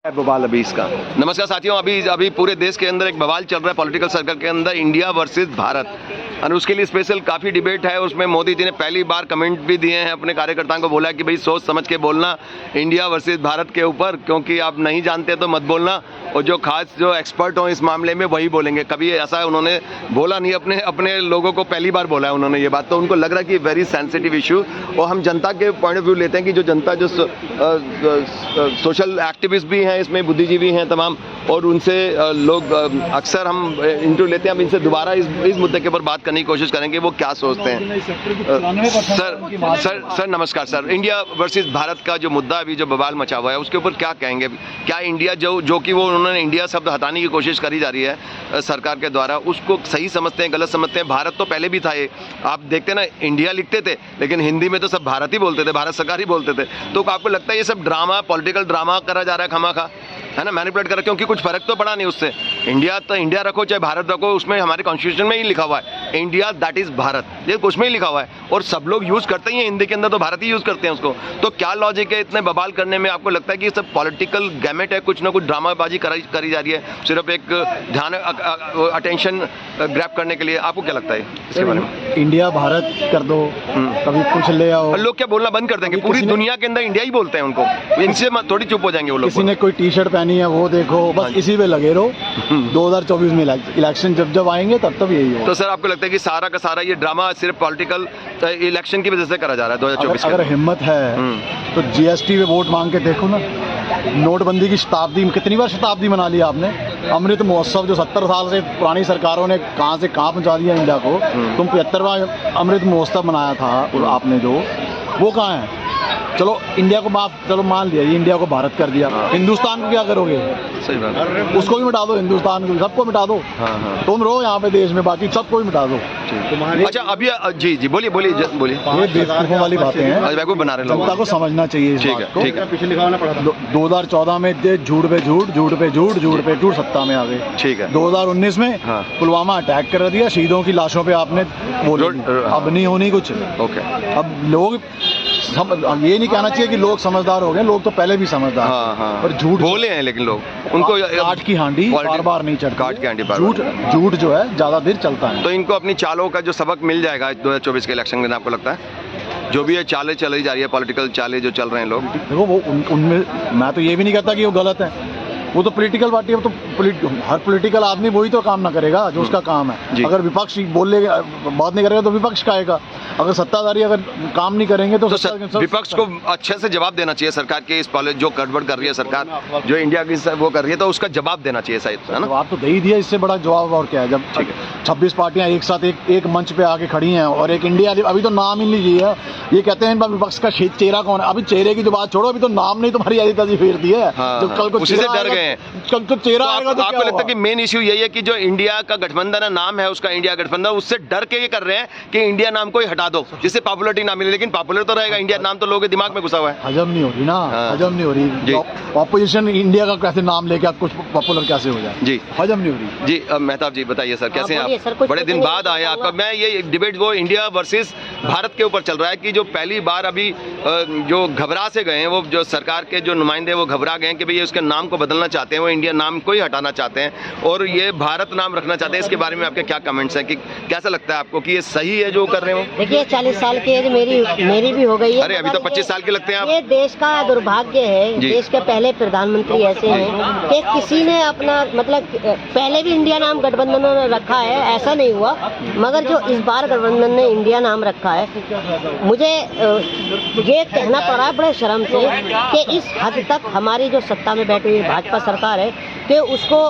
बवाल अभी इसका। नमस्कार साथियों, अभी पूरे देश के अंदर एक बवाल चल रहा है पॉलिटिकल सर्कल के अंदर, इंडिया वर्सेस भारत, और उसके लिए स्पेशल काफ़ी डिबेट है। उसमें मोदी जी ने पहली बार कमेंट भी दिए हैं, अपने कार्यकर्ताओं को बोला कि भाई सोच समझ के बोलना इंडिया वर्सेस भारत के ऊपर, क्योंकि आप नहीं जानते तो मत बोलना, और जो एक्सपर्ट हों इस मामले में वही बोलेंगे। कभी ऐसा उन्होंने बोला नहीं, अपने लोगों को पहली बार बोला है उन्होंने ये बात, तो उनको लग रहा है कि वेरी सेंसिटिव इशू। और हम जनता के पॉइंट ऑफ व्यू लेते हैं कि जो जनता जो सोशल एक्टिविस्ट भी हैं इसमें, बुद्धिजीवी हैं तमाम, और उनसे लोग अक्सर हम इंटरव्यू लेते हैं। हम इनसे दोबारा इस मुद्दे के ऊपर बात करने की कोशिश करेंगे वो क्या सोचते हैं। सर नमस्कार सर, इंडिया वर्सेस भारत का जो मुद्दा अभी जो बवाल मचा हुआ है उसके ऊपर क्या कहेंगे? क्या इंडिया जो कि वो उन्होंने इंडिया शब्द हटाने की कोशिश करी जा रही है सरकार के द्वारा, उसको सही समझते हैं, गलत समझते हैं? भारत तो पहले भी था, ये आप देखते ना, इंडिया लिखते थे लेकिन हिंदी में तो सब भारत ही बोलते थे, भारत सरकार ही बोलते थे। तो आपको लगता है ये सब ड्रामा, पॉलिटिकल ड्रामा करा जा रहा है खामखा, है ना, मैनिपुलेट कर, क्योंकि कुछ फर्क तो पड़ा नहीं उससे। इंडिया तो इंडिया रखो चाहे भारत रखो, उसमें हमारे कॉन्स्टिट्यूशन में ही लिखा हुआ है इंडिया दैट इज भारत, ये उसमें ही लिखा हुआ है, और सब लोग यूज करते ही हैं हिंदी के अंदर, तो भारत ही यूज करते हैं उसको। तो क्या लॉजिक है इतने बवाल करने में? आपको लगता है कि ये सब पॉलिटिकल गैमेट है, कुछ ना कुछ ड्रामाबाजी करी जा रही है सिर्फ एक ध्यान अटेंशन ग्रैब करने के लिए? आपको क्या लगता है इसके बारे में? इंडिया भारत कर दो, कभी कुछ ले आओ, लोग क्या बोलना बंद कर देंगे? पूरी दुनिया के अंदर इंडिया ही बोलते हैं उनको, इनसे थोड़ी चुप हो जाएंगे वो लोग। किसी ने कोई टी शर्ट पहनी है वो देखो, बस इसी पे लगे रहो। 2024 में इलेक्शन जब आएंगे तब यही होगा। तो सर आपको लगता है कि सारा का सारा ये ड्रामा सिर्फ पॉलिटिकल इलेक्शन की वजह से करा जा रहा है 2024 अगर हिम्मत है तो जीएसटी पे वोट मांग के देखो ना। नोटबंदी की शताब्दी, कितनी बार शताब्दी मना ली आपने? अमृत महोत्सव जो 70 साल से पुरानी सरकारों ने कहाँ से कहाँ पहुँचा दिया इंडिया को, तुम 75वां अमृत महोत्सव मनाया था और आपने जो, वो कहाँ है? चलो इंडिया को चलो मान लिया, ये इंडिया को भारत कर दिया, हिंदुस्तान को क्या करोगे? सही बात, उसको भी मिटा दो, हिंदुस्तान को, सबको मिटा दो। तुम रहो यहाँ पे देश में, बाकी सबको भी मिटा दो। अच्छा अभी जी बोलिए। ये बेवकूफों वाली बातें हैं, बेवकूफ बना रहे लोग, जनता को समझना चाहिए इस बात को। ठीक है। पिछले 2014 में झूठ पे झूठ सत्ता में आ गए। ठीक है। 2019 में पुलवामा अटैक कर दिया, शहीदों की लाशों पे आपने बोल, अब नहीं होनी कुछ। ओके, अब लोग ये नहीं कहना चाहिए कि लोग समझदार हो गए, लोग तो पहले भी समझदार, पर झूठ बोले हैं, लेकिन लोग उनको काट की हांडी बार नहीं चढ़ती, काट की हांडी झूठ जो है ज्यादा देर चलता है। तो इनको अपनी चालों का जो सबक मिल जाएगा 2024 के इलेक्शन में, आपको लगता है? जो भी ये चालें चली जा रही है, पॉलिटिकल चालें जो चल रहे हैं लोग, देखो वो उनमें, मैं तो ये भी नहीं कहता कि वो गलत है, वो तो पॉलिटिकल पार्टी है, तो हर पॉलिटिकल आदमी वही तो काम ना करेगा जो उसका काम है। अगर विपक्ष बोलेगा, बात नहीं करेगा तो विपक्ष का आएगा, अगर सत्ताधारी अगर काम नहीं करेंगे तो विपक्ष को अच्छे से जवाब देना चाहिए सरकार के इस पॉलिसी जो गड़बड़ कर रही है सरकार, जो इंडिया की वो कर रही है, तो उसका जवाब देना चाहिए शायद, है ना? जवाब तो दे ही दिया, इससे बड़ा जवाब और क्या है? जब 26 पार्टियां एक साथ एक मंच पे आके खड़ी हैं, और एक इंडिया, अभी तो नाम ही नहीं लिया, ये कहते हैं विपक्ष का चेहरा कौन है? अभी चेहरे की तो बात छोड़ो, अभी तो नाम नहीं तुम्हारी आदि तजी फेर दी है, जब कल को डर गए हैं, कल तो चेहरा आएगा। तो आपको लगता है कि मेन इश्यू यही है कि जो इंडिया का गठबंधन है, नाम है उसका इंडिया गठबंधन, उससे डर के ये कर रहे हैं कि इंडिया नाम को ही हटा दो जिससे पॉपुलरिटी ना मिले, लेकिन पॉपुलर तो रहेगा, इंडिया नाम तो लोगों के दिमाग में घुसा हुआ है। हजम नहीं हो रही ना, हजम नहीं हो रही। ऑपोजिशन इंडिया का कैसे नाम लेके आप कुछ पॉपुलर कैसे हो जाए? जी हजम नहीं हो रही। जी मेहताब जी बताइए सर, कैसे हैं आप? बड़े दिन बाद आए आपका। मैं ये डिबेट वो इंडिया वर्सेस भारत के ऊपर चल रहा है कि जो पहली बार अभी जो घबरा से गए हैं, वो जो सरकार के जो नुमाइंदे वो घबरा गए हैं कि भाई उसके नाम को बदलना चाहते हैं, वो इंडिया नाम को ही हटाना चाहते हैं और ये भारत नाम रखना चाहते हैं। इसके बारे में आपके क्या कमेंट्स हैं कि कैसा लगता है आपको कि ये सही है जो कर रहे हो? देखिए 40 साल की एज मेरी भी हो गई है। अरे अभी तो 25 साल के लगते हैं आप। ये देश का दुर्भाग्य है, देश के पहले प्रधानमंत्री ऐसे हैं कि किसी ने अपना मतलब पहले भी इंडिया नाम गठबंधन ने रखा है, ऐसा नहीं हुआ, मगर जो इस बार गठबंधन ने इंडिया नाम रखा है, मुझे ये कहना पड़ा है बड़े शर्म से कि इस हद तक हमारी जो सत्ता में बैठी हुई भाजपा सरकार है कि उसको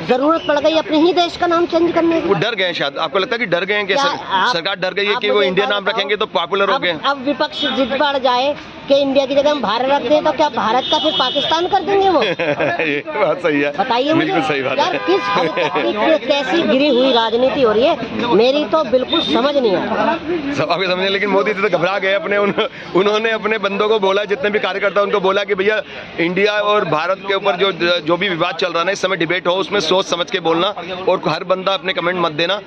जरूरत पड़ गई अपने ही देश का नाम चेंज करने की। वो डर गए शायद, आपको लगता है कि डर गए हैं कि सरकार डर गई है कि वो इंडिया नाम रखेंगे तो पॉपुलर हो गए? अब विपक्ष जिद बढ़ जाए कि इंडिया की जगह हम भारत रख दें तो क्या भारत का फिर पाकिस्तान कर देंगे वो? ये बात सही है, बताइए बिल्कुल सही बात यार, किस हद तक कैसी गिरी हुई राजनीति हो रही है, मेरी तो बिल्कुल समझ नहीं आ रहा। सब आपके समझे, लेकिन मोदी जी तो घबरा गए अपने, उन्होंने अपने बंदों को बोला, जितने भी कार्यकर्ता उनको बोला कि भैया इंडिया और भारत के ऊपर जो भी विवाद चल रहा है ना इस समय डिबेट हो उसमें सोच समझ के बोलना, और हर बंदा अपने कमेंट मत देना,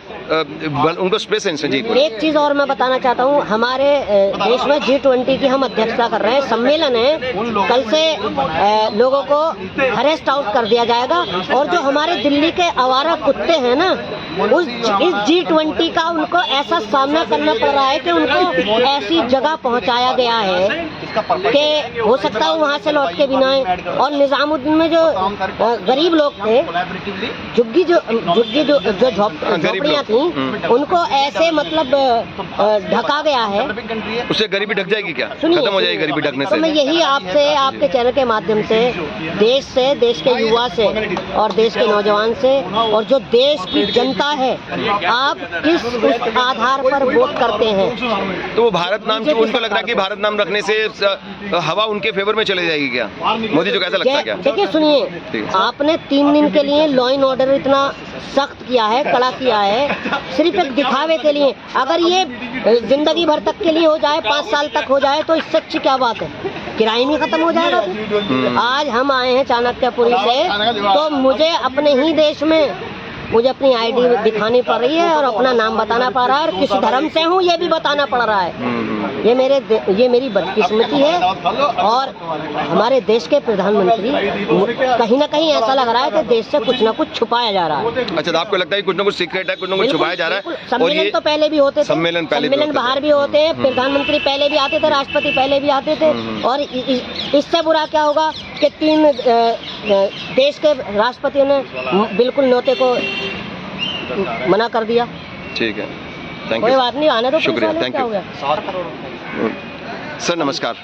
उनको स्पेस है जी। एक चीज और मैं बताना चाहता हूँ, हमारे देश में G20 की हम अध्यक्षता कर रहे हैं, सम्मेलन है, कल से लोगों को अरेस्ट आउट कर दिया जाएगा, और जो हमारे दिल्ली के आवारा कुत्ते हैं ना, इस G20 का उनको ऐसा सामना करना पड़ रहा है कि उनको ऐसी जगह पहुंचाया गया है कि हो सकता है वहां से लौट के भी ना आए। और निजामुद्दीन में जो गरीब लोग थे, झुग्गी जो झोपड़ियाँ थी, उनको ऐसे मतलब ढका गया है। उससे गरीबी ढक जाएगी क्या? सुनिए, खत्म हो जाएगी गरीबी ढकने तो से? मैं यही आपसे, आपके चैनल के माध्यम से, देश के युवा से और देश के नौजवान से और जो देश की जनता है, आप किस उस आधार पर वोट करते हैं? तो वो भारत नाम, उनको लग रहा है कि भारत नाम रखने से हवा उनके फेवर में चले जाएगी क्या? मोदी जी को कैसा लगता है क्या? देखिए सुनिए, आपने 3 दिन के लिए लॉ एंड ऑर्डर इतना सख्त किया है, कड़ा किया है, सिर्फ एक दिखावे के लिए। अगर ये जिंदगी भर तक के लिए हो जाए, 5 साल तक हो जाए, तो इससे अच्छी क्या बात है? क्राइम ही खत्म हो जाएगा। आज हम आए हैं चाणक्यपुरी से, तो मुझे अपने ही देश में मुझे अपनी आईडी दिखानी पड़ रही है और अपना नाम बताना पड़ रहा है, और किस धर्म से हूँ ये भी बताना पड़ रहा है। ये मेरी बदकिस्मती है। और हमारे देश के प्रधानमंत्री, कहीं ना कहीं ऐसा लग रहा है कि देश से कुछ ना कुछ छुपाया जा रहा है। अच्छा, तो आपको लगता है कुछ ना कुछ सीक्रेट है, कुछ ना कुछ छुपाया जा रहा है? सम्मेलन तो पहले भी होते थे, सम्मेलन बाहर भी होते हैं, प्रधानमंत्री पहले भी आते थे, राष्ट्रपति पहले भी आते थे, और इससे बुरा क्या होगा कि 3 देश के राष्ट्रपतियों ने बिल्कुल न्योते को मना कर दिया। ठीक है, थैंक कोई यू, बात नहीं, आने दो। शुक्रिया, थैंक यू। सर नमस्कार,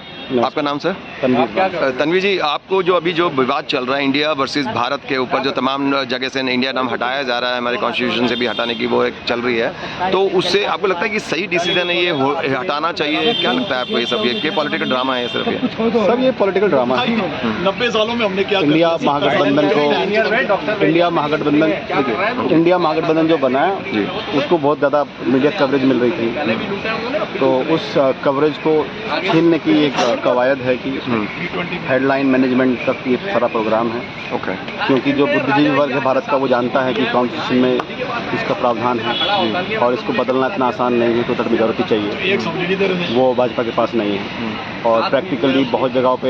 आपका नाम सर? तन्वी जी, आपको जो अभी जो विवाद चल रहा है इंडिया वर्सेस भारत के ऊपर, जो तमाम जगह से इंडिया नाम हटाया जा रहा है, हमारे कॉन्स्टिट्यूशन से भी हटाने की वो एक चल रही है, तो उससे आपको लगता है कि सही डिसीजन है ये, हटाना चाहिए? क्या लगता है आपको ये सब, ये पॉलिटिकल ड्रामा है सिर्फ ये? सब ये पॉलिटिकल ड्रामा है। 90 सालों में हमने क्या इंडिया महागठबंधन जो बना है, उसको बहुत ज़्यादा मीडिया कवरेज मिल रही थी, तो उस कवरेज को छीनने की एक कवायद है कि हेडलाइन मैनेजमेंट तक ये सारा प्रोग्राम है। ओके। क्योंकि जो बुद्धिजीवी वर्ग है भारत का, वो जानता है कि कॉन्स्टिट्यूशन में इसका प्रावधान है और इसको बदलना इतना आसान नहीं है, तो तट मेजॉरिटी चाहिए, वो भाजपा के पास नहीं है। और प्रैक्टिकली बहुत जगहों पे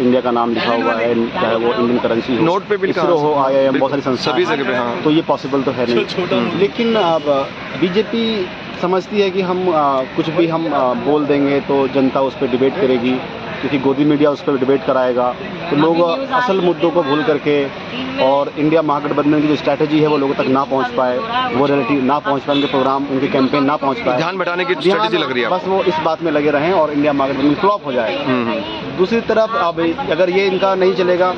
इंडिया का नाम लिखा हुआ है, चाहे वो इंडियन करेंसी हो, नोट पे भी इसरो हो, IIM, बहुत सारी संस्थाएं सभी जगह पे, हाँ। तो ये पॉसिबल तो है नहीं। लेकिन अब बीजेपी समझती है कि हम कुछ भी हम बोल देंगे तो जनता उस पर डिबेट करेगी, क्योंकि गोदी मीडिया उस पर डिबेट कराएगा, तो लोग असल मुद्दों को भूल करके और इंडिया महागठबंधन की जो स्ट्रैटेजी है वो लोगों तक ना पहुंच पाए, वो रिलेटिव ना पहुंच पाए, उनके प्रोग्राम, उनके कैंपेन ना पहुंच पाए, ध्यान बटाने की स्ट्रैटेजी लग रही है। बस वो इस बात में लगे रहें और इंडिया महागठबंधन फ्लॉप हो जाएगा। दूसरी तरफ अब अगर ये इनका नहीं चलेगा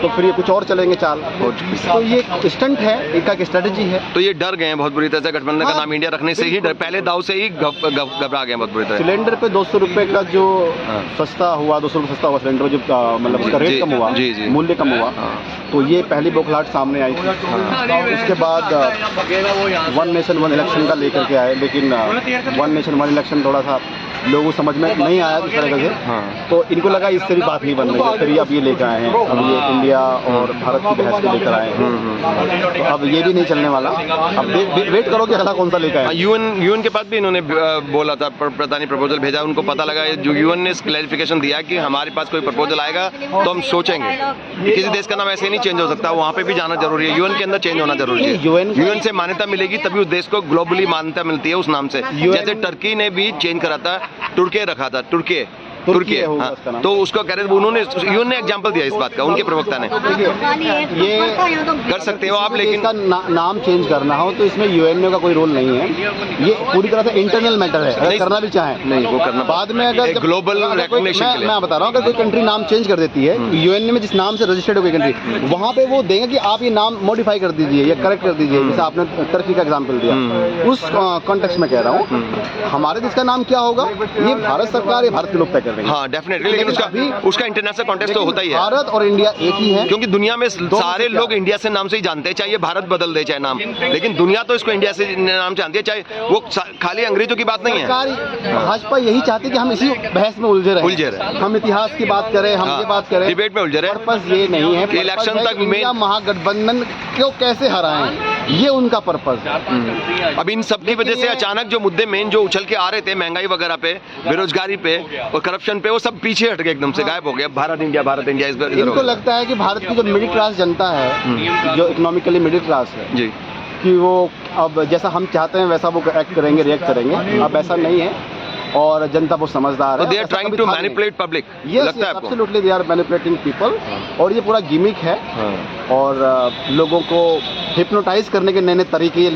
तो फिर ये कुछ और चलेंगे चाल, तो ये स्टंट है, इनका एक स्ट्रैटेजी है। तो ये डर गए हैं बहुत बुरी तरह से, गठबंधन का नाम इंडिया रखने से ही पहले दाव से ही घबरा गए बहुत बुरी तरह। सिलेंडर पे 200 रुपये का जो सस्ता हुआ, 200 रुपये सस्ता हुआ सिलेंडर, जो मतलब उसका रेट कम हुआ, मूल्य कम हुआ, तो ये पहली बौखलाहट सामने आई थी। उसके बाद 1 नेशन 1 इलेक्शन का लेकर के आए, लेकिन 1 नेशन 1 इलेक्शन थोड़ा सा लोगों को समझ में नहीं आया इस तरह से, तो इनको लगा इससे भी बात नहीं बन रही है, फिर अब ये लेकर आए हैं, अब ये इंडिया और भारत की बहस को लेकर आए हैं, तो अब ये भी नहीं चलने वाला। अब वेट करो कि अगला कौन सा लेकर आए। यूएन के पास भी इन्होंने बोला था, प्रधानी प्रपोजल भेजा, उनको पता लगा, जो यूएन ने क्लैरिफिकेशन दिया कि हमारे पास कोई प्रपोजल आएगा तो हम सोचेंगे। किसी देश का नाम ऐसे नहीं चेंज हो सकता, वहाँ पे भी जाना जरूरी है, यूएन के अंदर चेंज होना जरूरी है। यूएन से मान्यता मिलेगी तभी उस देश को ग्लोबली मान्यता मिलती है उस नाम से। जैसे टर्की ने भी चेंज करा था, तुर्की रखा था, तुर्की, हाँ, तो उसको कह रहे थे, उन्होंने यूएन ने एग्जांपल दिया इस बात का, उनके प्रवक्ता ने। ये कर सकते हो आप, लेकिन इसका नाम चेंज करना हो तो इसमें यूएनओ का कोई रोल नहीं है, ये पूरी तरह से इंटरनल मैटर है। अगर करना भी चाहें नहीं, वो करना बाद में, अगर ग्लोबल रिकॉग्निशन के लिए। मैं बता रहा हूँ, अगर कोई कंट्री नाम चेंज कर देती है, यूएन में जिस नाम से रजिस्टर्ड हो गई कंट्री, वहाँ पे वो देंगे कि आप ये नाम मॉडिफाई कर दीजिए या करेक्ट कर दीजिए, जैसे आपने टर्की का एग्जाम्पल दिया, उस कॉन्टेक्स्ट में कह रहा हूँ। हमारे देश का नाम क्या होगा ये भारत सरकार या भारत के लोग तय देंगे। हाँ डेफिनेटली, लेकिन उसका इंटरनेशनल कॉन्टेक्स्ट तो होता ही है। भारत और इंडिया एक ही है, क्योंकि दुनिया में सारे लोग इंडिया से नाम से ही जानते हैं, चाहे ये भारत बदल दे चाहे नाम, लेकिन दुनिया तो इसको इंडिया से नाम जानती है, चाहे वो खाली अंग्रेजों की बात नहीं है। भाजपा यही चाहती है कि हम इसी बहस में उलझे रहे। हम इतिहास की बात करें, हम ये बात करें, डिबेट में उलझे रहे। पर्पस ये नहीं है इलेक्शन तक इंडिया महागठबंधन को कैसे हराएं, ये उनका पर्पस है। अब इन सब की वजह से अचानक जो मुद्दे मेन जो उछल के आ रहे थे, महंगाई वगैरह पे, बेरोजगारी पे और करप्शन पे, वो सब पीछे हट गए, एकदम से गायब हो गए। भारत इंडिया इनको लगता है कि भारत की जो मिडिल क्लास जनता है, जो इकोनॉमिकली मिडिल क्लास है जी, कि वो अब जैसा हम चाहते हैं वैसा वो एक्ट करेंगे, रिएक्ट करेंगे। अब ऐसा नहीं है और जनता बहुत समझदार है। They are trying to manipulate public, लगता है आपको? Absolutely they are manipulating people, और ये पूरा गिमिक है। और लोगों को हिप्नोटाइज करने के नए नए तरीके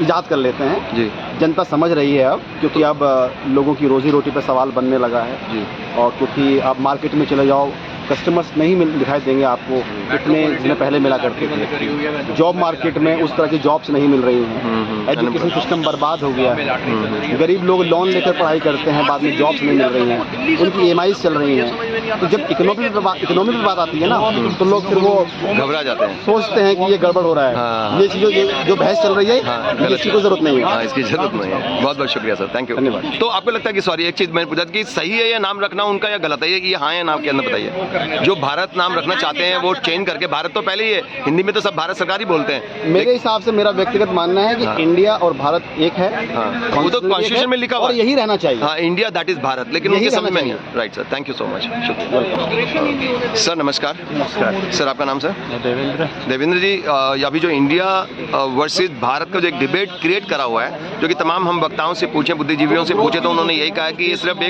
इजाद कर लेते हैं जी। जनता समझ रही है अब, क्योंकि अब लोगों की रोजी रोटी पे सवाल बनने लगा है जी। और क्योंकि आप मार्केट में चले जाओ, कस्टमर्स नहीं दिखाई देंगे आपको इतने जिन्हें पहले मिला करते थे। जॉब मार्केट में उस तरह की जॉब्स नहीं मिल रही हैं। एजुकेशन सिस्टम बर्बाद हो गया है। गरीब लोग लोन लेकर पढ़ाई करते हैं, बाद में जॉब्स नहीं मिल रही हैं, उनकी EMIs चल रही हैं। तो जब इकोनॉमी पे बात आती है ना, तो लोग फिर वो घबरा जाते हैं, सोचते हैं कि ये गड़बड़ हो रहा है। ये चीज़ों जो बहस चल रही है, इसकी कोई जरूरत नहीं है। इसकी जरूरत नहीं है। बहुत बहुत शुक्रिया सर, थैंक यू, धन्यवाद। तो आपको लगता है कि सॉरी एक चीज मैंने पूछा कि सही है ये नाम रखना उनका या गलत है, ये हाँ या नाम के अंदर बताइए। जो भारत नाम रखना चाहते हैं वो चेंज करके, भारत तो पहले ही है, हिंदी में तो सब भारत सरकार ही बोलते हैं। मेरे हिसाब से मेरा व्यक्तिगत मानना है कि इंडिया और भारत एक है। वो तो कॉन्स्टिट्यूशन में लिखा हुआ और है, यही रहना चाहिए। हाँ, इंडिया दैट इज भारत, लेकिन उनके समझ में नहीं है। Right sir, thank you so much, शुक्रिया सर। नमस्कार सर, आपका नाम सर? देवेंद्र जी, अभी जो इंडिया वर्सेस भारत का जो एक डिबेट क्रिएट करा हुआ है, जो कि तमाम हम वक्ताओं से पूछे, बुद्धिजीवियों से पूछे, तो उन्होंने यही कहा कि ये सिर्फ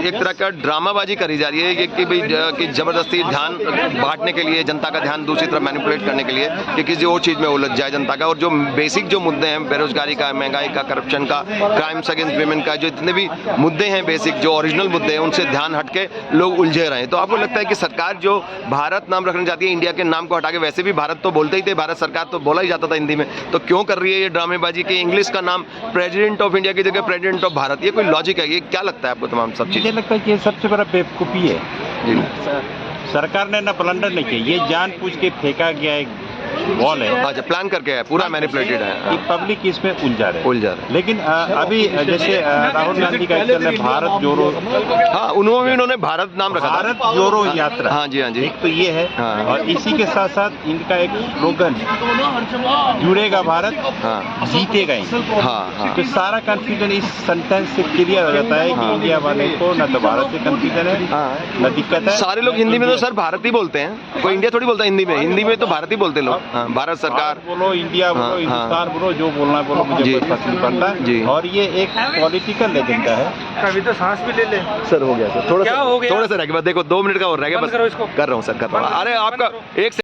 एक तरह का ड्रामाबाजी करी जा रही है कि भाई कि जबरदस्ती ध्यान बांटने के लिए, जनता का ध्यान दूसरी तरफ मैनिपुलेट करने के लिए कि किसी और चीज़ में उलझ जाए जनता का, और जो बेसिक जो मुद्दे हैं, बेरोजगारी का, महंगाई का, करप्शन का, क्राइम्स अगेंस्ट विमेन का, जो जितने भी मुद्दे हैं बेसिक, जो ओरिजिनल मुद्दे हैं, उनसे ध्यान हटके लोग उलझे रहे हैं। तो आपको लगता है कि सरकार जो भारत नाम रखना चाहती है, इंडिया के नाम को हटा के, वैसे भी भारत तो बोलते ही थे, भारत सरकार तो बोला ही जाता था हिंदी में, तो क्यों कर रही है ये ड्रामेबाजी कि इंग्लिश का नाम प्रेसिडेंट ऑफ इंडिया की जगह प्रेसिडेंट ऑफ भारत? ये कोई लॉजिक है? ये क्या लगता है आपको तमाम सब चीज़? मुझे लगता है कि ये सबसे बड़ा बेवकूफ़ी है। जी, सरकार ने ना ब्लंडर नहीं किया, ये जानबूझ के फेंका गया एक बॉल है। अच्छा, प्लान करके है, पूरा मैनिपुलेटेड है कि पब्लिक इसमें उलझा रहे। लेकिन अभी जैसे राहुल गांधी का चल रहा है भारत जोड़ो, हाँ, उन्होंने भारत नाम रखा, भारत जोड़ो यात्रा। हाँ जी, हाँ जी। एक तो ये है, हाँ। और इसी के साथ साथ इनका एक स्लोगन, जुड़ेगा भारत, हाँ, जीतेगा इंडिया। हाँ, हाँ। तो सारा कंफ्यूजन इस सेंटेंस से क्लियर हो जाता है कि इंडिया वाले को न तो भारत से कंफ्यूजन है, न दिक्कत है। सारे लोग हिंदी में तो सर भारत ही बोलते हैं, कोई इंडिया थोड़ी बोलता है हिंदी में। हिंदी में तो भारत ही बोलते लोग। हाँ, भारत सरकार बोलो, इंडिया बोलो, हिंदुस्तान बोलो, जो बोलना है बोलो, मुझे जी। कोई फर्क नहीं पड़ता जी। और ये एक पॉलिटिकल एजेंडा है। कभी तो सांस भी ले ले सर हो गया सर, थोड़ा क्या हो गया? थोड़ा सा रह गया, देखो 2 मिनट का और रह गया, बस कर रहा हूँ सर, कर रहा हूँ। अरे आपका एक